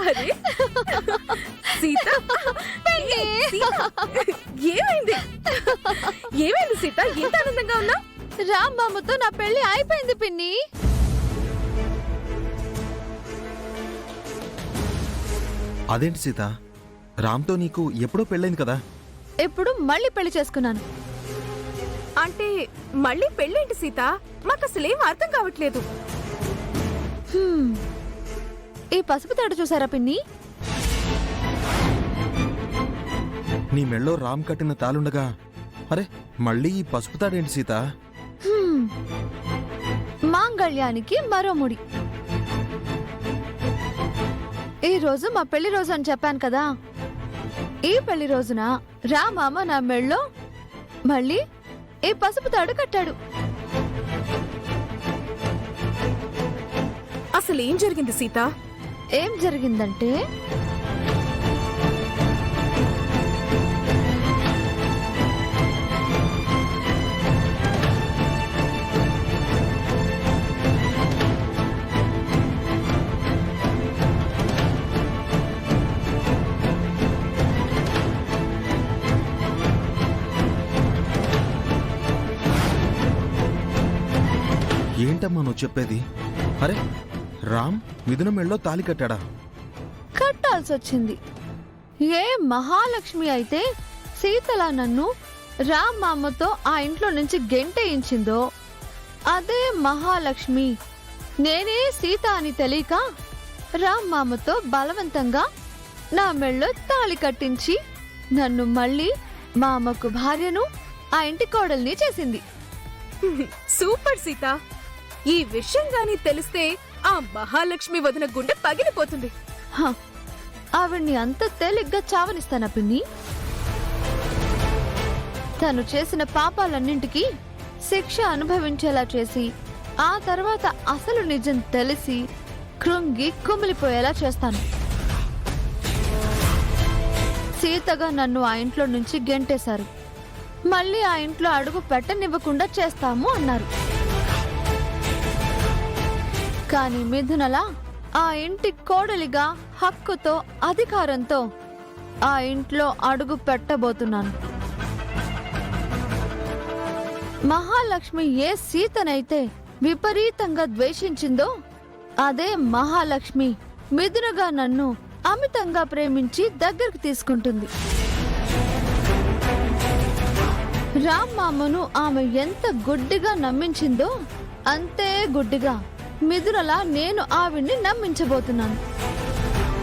అరే సీత, ఏమైంది? ఏమైంది సీత, ఎంత ఆనందంగా ఉన్నా? రాంబాబుతో నా పెళ్లి అయిపోయింది పిన్ని. అదేంటి సీత, రామ్తో నీకు ఎప్పుడో పెళ్ళైంది కదా? ఇప్పుడు మళ్ళీ పెళ్లి చేసుకున్నాను. అంటే మళ్ళీ పెళ్ళేంటి సీత? మాకు అసలేం అర్థం కావట్లేదు. ఈ పసుపు తాడు చూసారా పిన్ని? నీ మెళ్ళో రామ్ కట్టిన తాలుండగా అరే మళ్ళీ ఈ పసుపు తాడేంటి సీత? మాంగళ్యానికి మరో ముడి. ఈ రోజు మా పెళ్లి రోజు అని చెప్పాను కదా. ఈ పెళ్లి రోజున రామామ నా మెళ్ళో మళ్ళీ ఈ పసుపు తాడు కట్టాడు. అసలు ఏం జరిగింది సీత? ఏం జరిగిందంటే ఏంటమ్మా నువ్వు చెప్పేది? అరే రామ్ మిథున మెళ్ళో తాలి కట్టాడా? కట్టాల్సి వచ్చింది. ఏ మహాలక్ష్మి అయితే సీతలా నన్ను రామ్మతో ఆ ఇంట్లో నుంచి గెంటేయించిందో అదే మహాలక్ష్మి నేనే సీత అని తెలియక రామ్మతో బలవంతంగా నా మెళ్ళో తాళి కట్టించి నన్ను మళ్ళీ మా అమ్మకు భార్యను ఆ ఇంటి కోడల్ని చేసింది. సూపర్ సీత. ఈ విషయం గాని తెలిస్తే ఆ మహాలక్ష్మి వదిన గుండె పగిలిపోతుంది. ఆవిడ్ని అంత తేలిగ్గా చావనిస్తానా పిన్ని? తను చేసిన పాపాలన్నింటికీ శిక్ష అనుభవించేలా చేసి ఆ తర్వాత అసలు నిజం తెలిసి కృంగి కుమిలిపోయేలా చేస్తాను. సీతగా నన్ను ఆ ఇంట్లో నుంచి గెంటేశారు. మళ్ళీ ఆ ఇంట్లో అడుగు పెట్టనివ్వకుండా చేస్తాము అన్నారు. కానీ మిథునలా ఆ ఇంటి కోడలిగా హక్కుతో అధికారంతో ఆ ఇంట్లో అడుగు పెట్టబోతున్నాను. మహాలక్ష్మి ఏ సీతనైతే విపరీతంగా ద్వేషించిందో అదే మహాలక్ష్మి మిథునగా నన్ను అమితంగా ప్రేమించి దగ్గరికి తీసుకుంటుంది. రామ్మామను ఆమె ఎంత గుడ్డిగా నమ్మించిందో అంతే గుడ్డిగా మిథునలా నేను ఆవిడ్ని నమ్మించబోతున్నాను.